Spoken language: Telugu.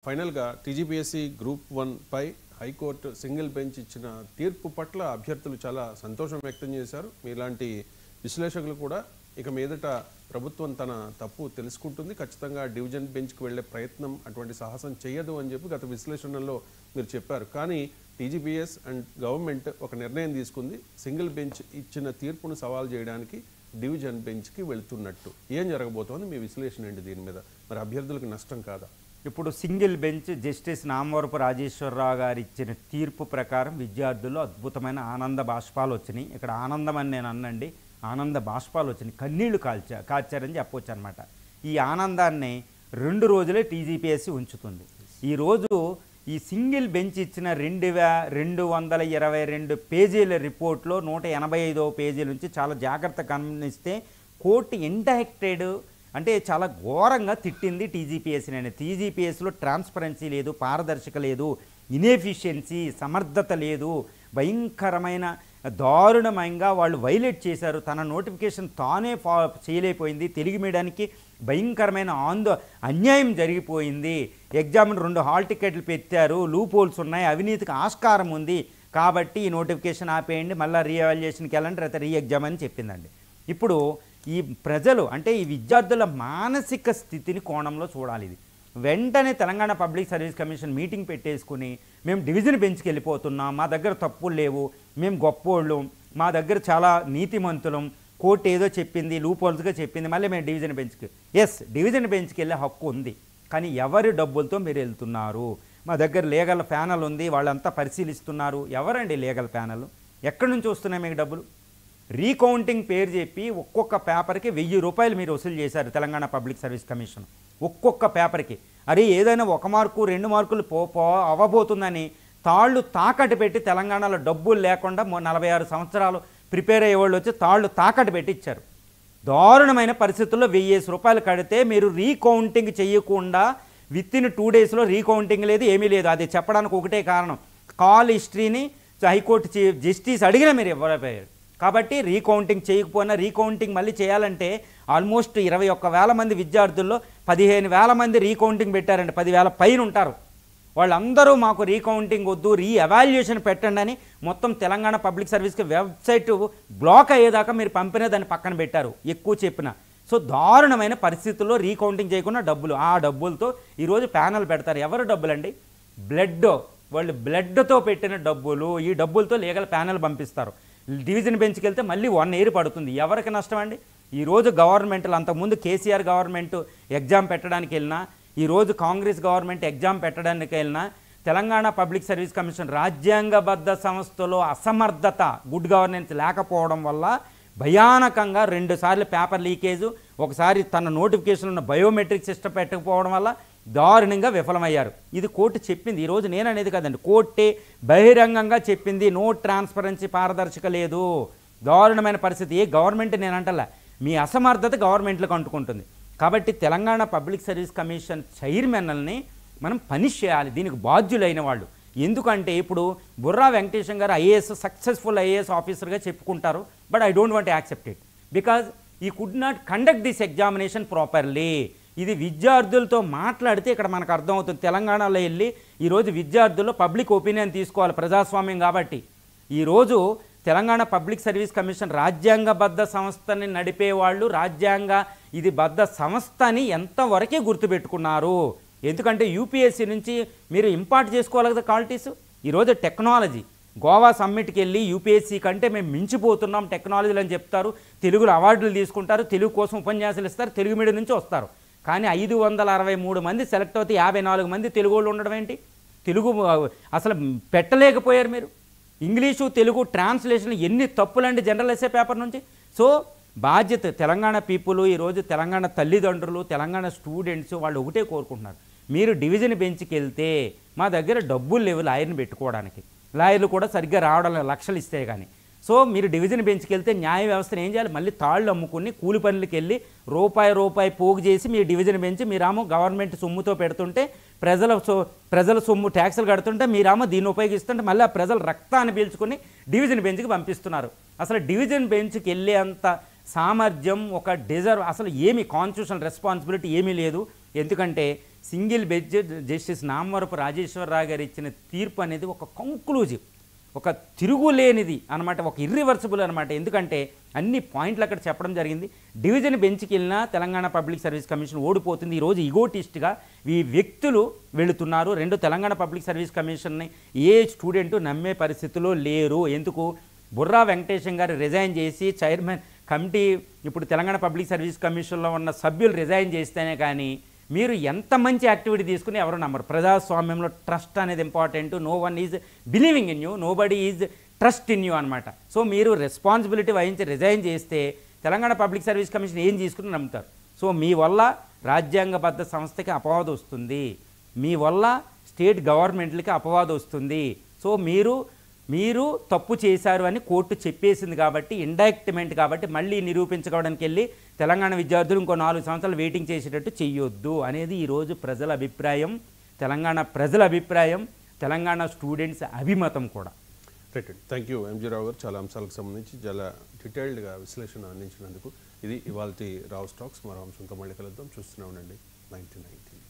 ఫైనల్గా టీజీపీఎస్సీ గ్రూప్ 1 పై హైకోర్టు సింగిల్ బెంచ్ ఇచ్చిన తీర్పు పట్ల అభ్యర్థులు చాలా సంతోషం వ్యక్తం చేశారు. మీలాంటి విశ్లేషకులు కూడా ఇక మీదట ప్రభుత్వం తన తప్పు తెలుసుకుంటుంది, ఖచ్చితంగా డివిజన్ బెంచ్కి వెళ్లే ప్రయత్నం అటువంటి సాహసం చేయదు అని చెప్పి గత విశ్లేషణలో మీరు చెప్పారు. కానీ టీజీపీఎస్ అండ్ గవర్నమెంట్ ఒక నిర్ణయం తీసుకుంది, సింగిల్ బెంచ్ ఇచ్చిన తీర్పును సవాల్ చేయడానికి డివిజన్ బెంచ్కి వెళ్తున్నట్టు. ఏం జరగబోతోంది మీ విశ్లేషణ ఏంటి దీని మీద? మరి అభ్యర్థులకు నష్టం కాదా? ఇప్పుడు single bench justice Namavarapu Rajeshwara Rao గారు ఇచ్చిన తీర్పు ప్రకారం విద్యార్థుల్లో అద్భుతమైన ఆనంద బాష్పాలు వచ్చినాయి. ఇక్కడ ఆనందం అని నేను అన్నండి, ఆనంద బాష్పాలు వచ్చినాయి, కన్నీళ్లు కాల్చారని చెప్పవచ్చు అనమాట. ఈ ఆనందాన్ని 2 రోజులే టీజీపీఎస్సీ ఉంచుతుంది. ఈరోజు ఈ సింగిల్ బెంచ్ ఇచ్చిన 2222 పేజీల రిపోర్ట్లో 185వ పేజీ నుంచి చాలా జాగ్రత్త గమనిస్తే కోర్టు ఇండైరెక్టెడ్ అంటే చాలా ఘోరంగా తిట్టింది టీజీపీఎస్సీ. నేను టీజీపీఎస్సీలో ట్రాన్స్పరెన్సీ లేదు, పారదర్శక లేదు, ఇన్ఎఫిషియన్సీ, సమర్థత లేదు, భయంకరమైన దారుణంగా వాళ్ళు వైలేట్ చేశారు. తన నోటిఫికేషన్ తానే చేయలేకపోయింది. తెలుగు మీడియానికి భయంకరమైన అన్యాయం జరిగిపోయింది. ఎగ్జామ్ 2 హాల్ టికెట్లు పెట్టారు, లూప్ హోల్స్ ఉన్నాయి, అవినీతికి ఆస్కారం ఉంది, కాబట్టి ఈ నోటిఫికేషన్ ఆపేయండి, మళ్ళీ రీఎవాల్యుయేషన్కి వెళ్ళండి, తర్వాత రీ ఎగ్జామ్ అని చెప్పిందండి. ఇప్పుడు ఈ ప్రజలు అంటే ఈ విద్యార్థుల మానసిక స్థితిని కోణంలో చూడాలి. ఇది వెంటనే Telangana public service commission meeting పెట్టేసుకుని మేము డివిజన్ బెంచ్కి వెళ్ళిపోతున్నాం, మా దగ్గర తప్పులు లేవు, మేము గొప్పోళ్ళు, మా దగ్గర చాలా నీతిమంతులం, కోర్టు ఏదో చెప్పింది, లూప్ హోల్స్గా చెప్పింది, మళ్ళీ మేము డివిజన్ బెంచ్కి డివిజన్ బెంచ్కి వెళ్ళే హక్కు ఉంది. కానీ ఎవరి డబ్బులతో మీరు వెళ్తున్నారు? మా దగ్గర లీగల్ ప్యానల్ ఉంది, వాళ్ళంతా పరిశీలిస్తున్నారు. ఎవరండి లీగల్ ప్యానల్? ఎక్కడి నుంచి వస్తున్నాయి మీకు డబ్బులు? రీకౌంటింగ్ పేరు చెప్పి ఒక్కొక్క పేపర్కి 1000 రూపాయలు మీరు వసూలు చేశారు తెలంగాణ పబ్లిక్ సర్వీస్ కమిషన్. ఒక్కొక్క పేపర్కి అరే ఏదైనా 1 మార్కు 2 మార్కులు అవ్వబోతుందని తాళ్ళు తాకట్టు పెట్టి తెలంగాణలో డబ్బులు లేకుండా 46 సంవత్సరాలు ప్రిపేర్ అయ్యేవాళ్ళు వచ్చి తాళ్ళు తాకట్టు పెట్టి ఇచ్చారు. దారుణమైన పరిస్థితుల్లో 1000 రూపాయలు కడితే మీరు రీకౌంటింగ్ చేయకుండా వితిన్ 2 డేస్లో రీకౌంటింగ్ లేదు, ఏమీ లేదు. అది చెప్పడానికి ఒకటే కారణం, కాల్ హిస్టరీని హైకోర్టు జస్టిస్ అడిగినా మీరు ఇవ్వలేకపోయారు. కాబట్టి రీకౌంటింగ్ చేయకపోయినా రీకౌంటింగ్ మళ్ళీ చేయాలంటే ఆల్మోస్ట్ 21,000 మంది విద్యార్థుల్లో 15,000 మంది రీకౌంటింగ్ పెట్టారండి. 10,000 పైన ఉంటారు. వాళ్ళందరూ మాకు రీకౌంటింగ్ వద్దు, రీఎవాల్యుయేషన్ పెట్టండి అని మొత్తం తెలంగాణ పబ్లిక్ సర్వీస్కి వెబ్సైట్ బ్లాక్ అయ్యేదాకా మీరు పంపిన దాన్ని పక్కన పెట్టారు ఎక్కువ చెప్పిన. సో దారుణమైన పరిస్థితుల్లో రీకౌంటింగ్ చేయకుండా డబ్బులు, ఆ డబ్బులతో ఈరోజు ప్యానల్ పెడతారు. ఎవరు డబ్బులండి? వాళ్ళు బ్లడ్తో పెట్టిన డబ్బులు. ఈ డబ్బులతో లీగల్ ప్యానల్ పంపిస్తారు. డివిజన్ బెంచ్కి వెళ్తే మళ్ళీ 1 ఇయర్ పడుతుంది. ఎవరికి నష్టం అండి? ఈరోజు గవర్నమెంట్లు, అంతకుముందు కేసీఆర్ గవర్నమెంట్ ఎగ్జామ్ పెట్టడానికి వెళ్ళినా, ఈరోజు కాంగ్రెస్ గవర్నమెంట్ ఎగ్జామ్ పెట్టడానికి వెళ్ళినా, తెలంగాణ పబ్లిక్ సర్వీస్ కమిషన్ రాజ్యాంగబద్ధ సంస్థలో అసమర్థత, గుడ్ గవర్నెన్స్ లేకపోవడం వల్ల భయానకంగా 2 సార్లు పేపర్ లీకేజు, ఒకసారి తన నోటిఫికేషన్ ఉన్న బయోమెట్రిక్ సిస్టమ్ పెట్టకపోవడం వల్ల దారుణంగా విఫలమయ్యారు. ఇది కోర్టు చెప్పింది. ఈరోజు నేను అనేది కదండి, కోర్టే బహిరంగంగా చెప్పింది. నో ట్రాన్స్పరెన్సీ, పారదర్శక లేదు, దారుణమైన పరిస్థితి. ఏ గవర్నమెంట్ నేను అంటలా, మీ అసమర్థత గవర్నమెంట్లకు అంటుకుంటుంది. కాబట్టి తెలంగాణ పబ్లిక్ సర్వీస్ కమిషన్ చైర్మన్ని మనం పనిష్ చేయాలి, దీనికి బాధ్యులైన వాళ్ళు. ఎందుకంటే ఇప్పుడు బుర్రా వెంకటేశం గారు సక్సెస్ఫుల్ ఐఏఎస్ ఆఫీసర్గా చెప్పుకుంటారు, but I don't want accept it because he could not conduct this examination properly. ఇది విద్యార్థులతో మాట్లాడితే ఇక్కడ మనకు అర్థమవుతుంది. తెలంగాణలో వెళ్ళి ఈరోజు విద్యార్థుల్లో పబ్లిక్ ఒపీనియన్ తీసుకోవాలి, ప్రజాస్వామ్యం కాబట్టి. ఈరోజు తెలంగాణ పబ్లిక్ సర్వీస్ కమిషన్ రాజ్యాంగబద్ధ సంస్థని నడిపేవాళ్ళు ఇది బద్ధ సంస్థని ఎంతవరకే గుర్తుపెట్టుకున్నారు. ఎందుకంటే యూపీఎస్సీ నుంచి మీరు ఇంపార్ట్ చేసుకోవాలి కదా క్వాలిటీస్. ఈరోజు టెక్నాలజీ గోవా సమ్మిట్కి వెళ్ళి యూపీఎస్సీ కంటే మేము మించిపోతున్నాం టెక్నాలజీలు అని చెప్తారు, తెలుగులో అవార్డులు తీసుకుంటారు, తెలుగు కోసం ఉపన్యాసాలు ఇస్తారు, తెలుగు మీడియం నుంచి వస్తారు. కానీ 563 మంది సెలెక్ట్ అవుతే 54 మంది తెలుగు వాళ్ళు ఉండడం ఏంటి? తెలుగు అసలు పెట్టలేకపోయారు మీరు. ఇంగ్లీషు తెలుగు ట్రాన్స్లేషన్ ఎన్ని తప్పులండి జనరల్ ఎస్ఏ పేపర్ నుంచి. సో బాధ్యత తెలంగాణ పీపుల్, ఈరోజు తెలంగాణ తల్లిదండ్రులు, తెలంగాణ స్టూడెంట్స్ వాళ్ళు ఒకటే కోరుకుంటున్నారు, మీరు డివిజన్ బెంచ్కి వెళ్తే మా దగ్గర డబ్బులు లేవు లాయర్ని పెట్టుకోవడానికి, లాయర్లు కూడా సరిగ్గా రావడం లక్షలు ఇస్తే కానీ. సో మీరు డివిజన్ బెంచ్కి వెళ్తే న్యాయ వ్యవస్థను ఏం చేయాలి? మళ్ళీ తాళ్ళు అమ్ముకుని కూలి పనులకి వెళ్ళి రూపాయి పోగు చేసి మీ డివిజన్ బెంచ్ మీరామో గవర్నమెంట్ సొమ్ముతో పెడుతుంటే, ప్రజల సొమ్ము ట్యాక్సులు కడుతుంటే మీరామో దీన్ని ఉపయోగిస్తుంటే మళ్ళీ ఆ ప్రజల రక్తాన్ని పీల్చుకొని డివిజన్ బెంచ్కి పంపిస్తున్నారు. అసలు డివిజన్ బెంచ్కి వెళ్ళే అంత సామర్థ్యం, ఒక డిజర్వ్, అసలు ఏమి కాన్స్టిట్యూషనల్ రెస్పాన్సిబిలిటీ ఏమీ లేదు. ఎందుకంటే single bench justice Namavarapu Rajeshwara Rao గారు ఇచ్చిన తీర్పు అనేది ఒక కంక్లూజివ్, ఒక తిరుగులేనిది అనమాట, ఒక ఇర్రివర్సిబుల్ అనమాట. ఎందుకంటే అన్ని పాయింట్లు అక్కడ చెప్పడం జరిగింది. డివిజన్ బెంచ్కి వెళ్ళినా తెలంగాణ పబ్లిక్ సర్వీస్ కమిషన్ ఓడిపోతుంది. ఈరోజు ఇగోటిస్ట్గా ఈ వ్యక్తులు వెళుతున్నారు. రెండు, తెలంగాణ పబ్లిక్ సర్వీస్ కమిషన్ని ఏ స్టూడెంట్ నమ్మే పరిస్థితిలో లేరు. ఎందుకు? బుర్రా వెంకటేశం గారు రిజైన్ చేసి చైర్మన్ కమిటీ, ఇప్పుడు తెలంగాణ పబ్లిక్ సర్వీస్ కమిషన్లో ఉన్న సభ్యులు రిజైన్ చేస్తేనే కానీ మీరు ఎంత మంచి యాక్టివిటీ తీసుకుని ఎవరు నమ్మరు. ప్రజాస్వామ్యంలో ట్రస్ట్ అనేది important. No one is believing in you, nobody is trust in you అనమాట. సో మీరు రెస్పాన్సిబిలిటీ వహించి రిజైన్ చేస్తే తెలంగాణ పబ్లిక్ సర్వీస్ కమిషన్ ఏం తీసుకుని నమ్ముతారు. సో మీ వల్ల రాజ్యాంగబద్ధ సంస్థకి అపవాదం వస్తుంది, మీ వల్ల స్టేట్ గవర్నమెంట్లకి అపవాదం వస్తుంది. సో మీరు తప్పు చేశారు అని కోర్టు చెప్పేసింది కాబట్టి, ఇండైరెక్ట్మెంట్ కాబట్టి మళ్ళీ నిరూపించుకోవడానికి వెళ్ళి తెలంగాణ విద్యార్థులు ఇంకో 4 సంవత్సరాలు వెయిటింగ్ చేసేటట్టు చెయ్యొద్దు అనేది ఈరోజు ప్రజల అభిప్రాయం, తెలంగాణ ప్రజల అభిప్రాయం, తెలంగాణ స్టూడెంట్స్ అభిమతం కూడా. రైట్. థ్యాంక్ యూ ఎంజీ రావు గారు, చాలా అంశాలకు సంబంధించి చాలా డీటెయిల్డ్గా విశ్లేషణ అందించినందుకు. ఇది ఇవాల్టి రావు స్టాక్స్. మరో అంశంతో మళ్ళీ కలుద్దాం. చూస్తూనే ఉండండి 1919.